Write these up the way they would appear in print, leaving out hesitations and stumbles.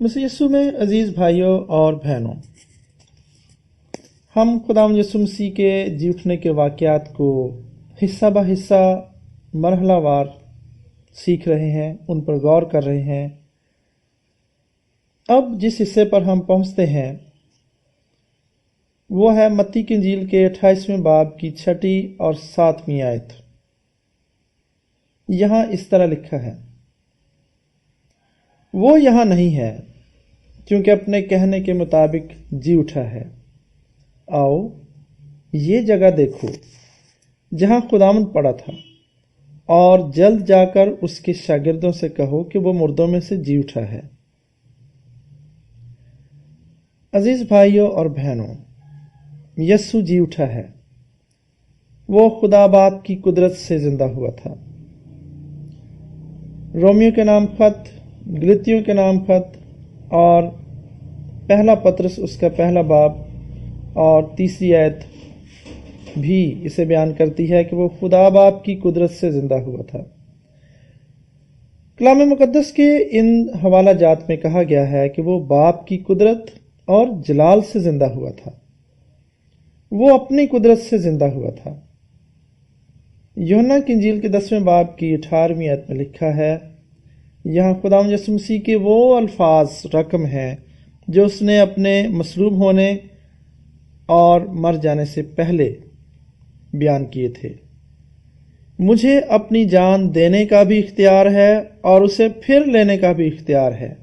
مسیح یسوع میں عزیز بھائیوں اور بہنوں، ہم خداوند یسوع مسیح کے جی اٹھنے کے واقعات کو حصہ بہ حصہ مرحلہ وار سیکھ رہے ہیں، ان پر غور کر رہے ہیں۔ اب جس حصے پر ہم پہنچتے ہیں وہ ہے متی کی انجیل کے 28ویں باب کی 6 اور 7 آیت۔ یہاں اس طرح لکھا ہے، وہ یہاں نہیں ہے کیونکہ اپنے کہنے کے مطابق جی اٹھا ہے۔ آؤ یہ جگہ دیکھو جہاں خداوند پڑا تھا، اور جلد جا کر اس کے شاگردوں سے کہو کہ وہ مردوں میں سے جی اٹھا ہے۔ عزیز بھائیوں اور بہنوں، یسوع جی اٹھا ہے۔ وہ خدا باپ کی قدرت سے زندہ ہوا تھا۔ رومیو کے نام خط، گلتیوں کے نام خط اور پہلا پطرس اس کا پہلا باب اور 3 آیت بھی اسے بیان کرتی ہے کہ وہ خدا باپ کی قدرت سے زندہ ہوا تھا۔ کلام مقدس کے ان حوالہ جات میں کہا گیا ہے کہ وہ باپ کی قدرت اور جلال سے زندہ ہوا تھا۔ وہ اپنی قدرت سے زندہ ہوا تھا۔ یوحنا کی انجیل کے 10ویں باب کی 18ویں آیت میں لکھا ہے، یہاں خداوند یسوع مسیح کے وہ الفاظ رقم ہیں جو اس نے اپنے مصلوب ہونے اور مر جانے سے پہلے بیان کیے تھے۔ مجھے اپنی جان دینے کا بھی اختیار ہے اور اسے پھر لینے کا بھی اختیار ہے۔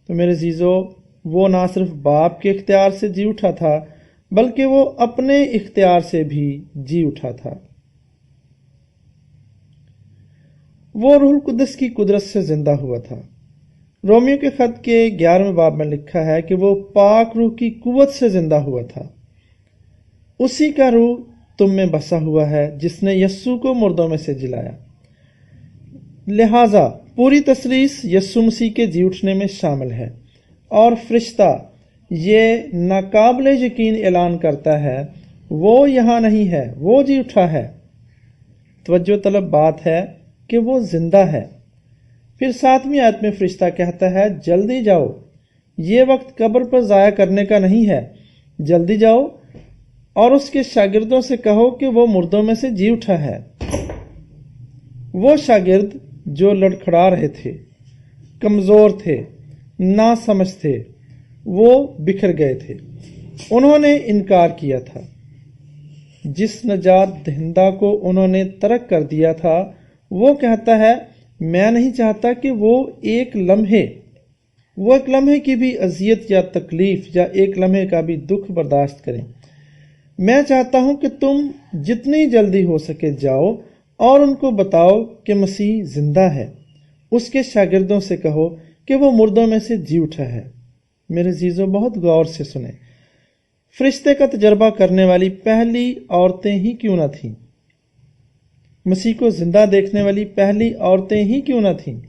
تو میرے عزیزو، وہ نہ صرف باپ کے اختیار سے جی اٹھا تھا بلکہ وہ اپنے اختیار سے بھی جی اٹھا تھا۔ وہ روح القدس کی قدرت سے زندہ ہوا تھا۔ رومیو کے خط کے 11ویں باب میں لکھا ہے کہ وہ پاک روح کی قوت سے زندہ ہوا تھا۔ اسی کا روح تم میں بسا ہوا ہے جس نے یسوع کو مردوں میں سے جلایا۔ لہذا پوری تثلیث یسوع مسیح کے جی اٹھنے میں شامل ہے، اور فرشتہ یہ ناقابل یقین اعلان کرتا ہے، وہ یہاں نہیں ہے، وہ جی اٹھا ہے۔ توجہ طلب بات ہے کہ وہ زندہ ہے۔ پھر 7ویں آیت میں فرشتہ کہتا ہے، جلدی جاؤ، یہ وقت قبر پر ضائع کرنے کا نہیں ہے، جلدی جاؤ اور اس کے شاگردوں سے کہو کہ وہ مردوں میں سے جی اٹھا ہے۔ وہ شاگرد جو لڑکھڑا رہے تھے، کمزور تھے، ناسمجھ تھے، وہ بکھر گئے تھے۔ انہوں نے انکار کیا تھا۔ جس نجات دہندہ کو انہوں نے ترک کر دیا تھا، وہ کہتا ہے، میں نہیں چاہتا کہ وہ ایک لمحے کی بھی اذیت یا تکلیف یا ایک لمحے کا بھی دکھ برداشت کریں۔ میں چاہتا ہوں کہ تم جتنی جلدی ہو سکے جاؤ اور ان کو بتاؤ کہ مسیح زندہ ہے۔ اس کے شاگردوں سے کہو کہ وہ مردوں میں سے جی اٹھا ہے۔ میرے عزیزو، بہت غور سے سنیں۔ فرشتے کا تجربہ کرنے والی پہلی عورتیں ہی کیوں نہ تھیں؟ مسیح کو زندہ دیکھنے والی پہلی عورتیں ہی کیوں نہ تھیں؟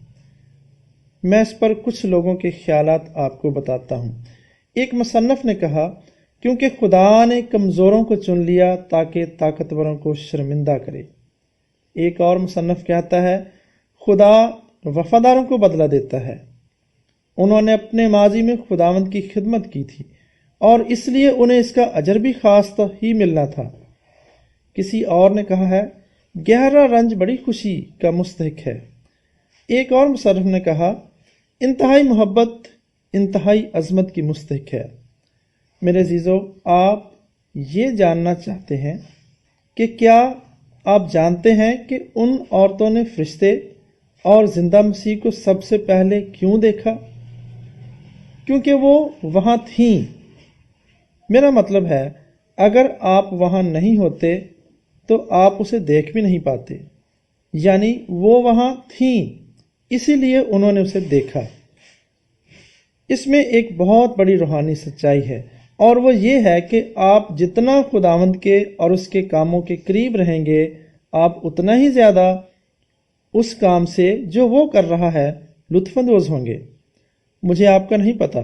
میں اس پر کچھ لوگوں کے خیالات آپ کو بتاتا ہوں۔ ایک مصنف نے کہا، کیونکہ خدا نے کمزوروں کو چن لیا تاکہ طاقتوروں کو شرمندہ کرے۔ ایک اور مصنف کہتا ہے، خدا وفاداروں کو بدلہ دیتا ہے۔ انہوں نے اپنے ماضی میں خداوند کی خدمت کی تھی اور اس لیے انہیں اس کا اجر بھی خاص ہی ملنا تھا۔ کسی اور نے کہا ہے، گہرا رنج بڑی خوشی کا مستحق ہے۔ ایک اور مصنف نے کہا، انتہائی محبت انتہائی عظمت کی مستحق ہے۔ میرے عزیزو، آپ یہ جاننا چاہتے ہیں کہ کیا آپ جانتے ہیں کہ ان عورتوں نے فرشتے اور زندہ مسیح کو سب سے پہلے کیوں دیکھا؟ کیونکہ وہ وہاں تھیں۔ میرا مطلب ہے، اگر آپ وہاں نہیں ہوتے تو آپ اسے دیکھ بھی نہیں پاتے۔ یعنی وہ وہاں تھیں، اسی لیے انہوں نے اسے دیکھا۔ اس میں ایک بہت بڑی روحانی سچائی ہے، اور وہ یہ ہے کہ آپ جتنا خداوند کے اور اس کے کاموں کے قریب رہیں گے، آپ اتنا ہی زیادہ اس کام سے جو وہ کر رہا ہے لطف اندوز ہوں گے۔ مجھے آپ کا نہیں پتا،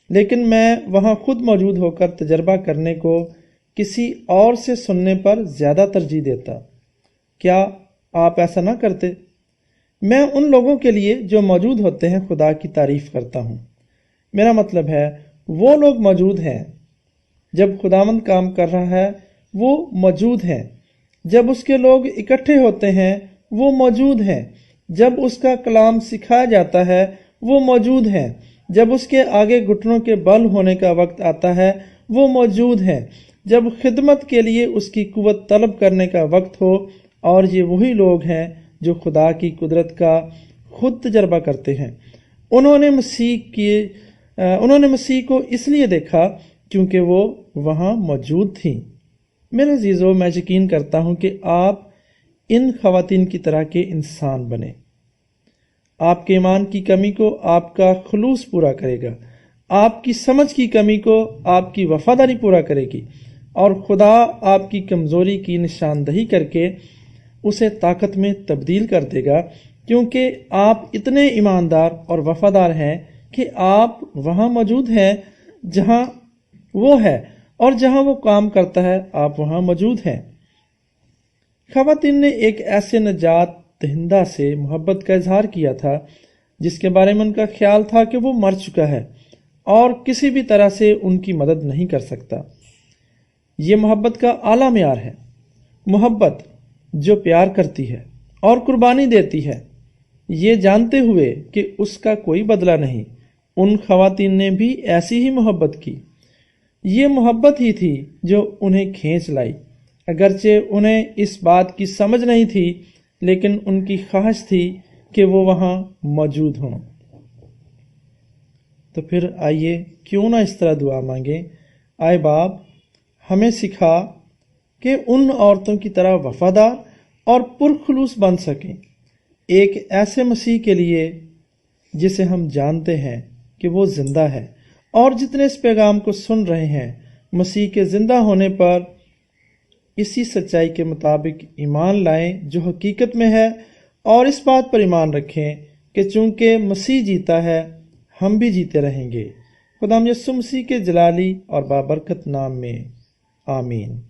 لیکن میں وہاں خود موجود ہو کر تجربہ کرنے کو کسی اور سے سننے پر زیادہ ترجیح دیتا۔ کیا آپ ایسا نہ کرتے؟ میں ان لوگوں کے لیے جو موجود ہوتے ہیں خدا کی تعریف کرتا ہوں۔ میرا مطلب ہے وہ لوگ موجود ہیں جب خداوند کام کر رہا ہے، وہ موجود ہیں جب اس کے لوگ اکٹھے ہوتے ہیں، وہ موجود ہیں جب اس کا کلام سکھایا جاتا ہے، وہ موجود ہیں جب اس کے آگے گھٹنوں کے بل ہونے کا وقت آتا ہے، وہ موجود ہیں جب خدمت کے لیے اس کی قوت طلب کرنے کا وقت ہو۔ اور یہ وہی لوگ ہیں جو خدا کی قدرت کا خود تجربہ کرتے ہیں۔ انہوں نے مسیح کو اس لیے دیکھا کیونکہ وہ وہاں موجود تھیں۔ میرے عزیزو، میں یقین کرتا ہوں کہ آپ ان خواتین کی طرح کے انسان بنیں۔ آپ کے ایمان کی کمی کو آپ کا خلوص پورا کرے گا، آپ کی سمجھ کی کمی کو آپ کی وفاداری پورا کرے گی، اور خدا آپ کی کمزوری کی نشاندہی کر کے اسے طاقت میں تبدیل کر دے گا، کیونکہ آپ اتنے ایماندار اور وفادار ہیں کہ آپ وہاں موجود ہیں جہاں وہ ہے، اور جہاں وہ کام کرتا ہے آپ وہاں موجود ہیں۔ خواتین نے ایک ایسے نجات دہندہ سے محبت کا اظہار کیا تھا جس کے بارے میں ان کا خیال تھا کہ وہ مر چکا ہے اور کسی بھی طرح سے ان کی مدد نہیں کر سکتا۔ یہ محبت کا اعلیٰ معیار ہے، محبت جو پیار کرتی ہے اور قربانی دیتی ہے، یہ جانتے ہوئے کہ اس کا کوئی بدلہ نہیں۔ ان خواتین نے بھی ایسی ہی محبت کی۔ یہ محبت ہی تھی جو انہیں کھینچ لائی، اگرچہ انہیں اس بات کی سمجھ نہیں تھی، لیکن ان کی خواہش تھی کہ وہ وہاں موجود ہوں۔ تو پھر آئیے کیوں نہ اس طرح دعا مانگیں، آئے باپ ہمیں سکھا کہ ان عورتوں کی طرح وفادار اور پرخلوص بن سکیں، ایک ایسے مسیح کے لیے جسے ہم جانتے ہیں کہ وہ زندہ ہے، اور جتنے اس پیغام کو سن رہے ہیں مسیح کے زندہ ہونے پر اسی سچائی کے مطابق ایمان لائیں جو حقیقت میں ہے، اور اس بات پر ایمان رکھیں کہ چونکہ مسیح جیتا ہے ہم بھی جیتے رہیں گے۔ خدا یسوع مسیح کے جلالی اور بابرکت نام میں آمین۔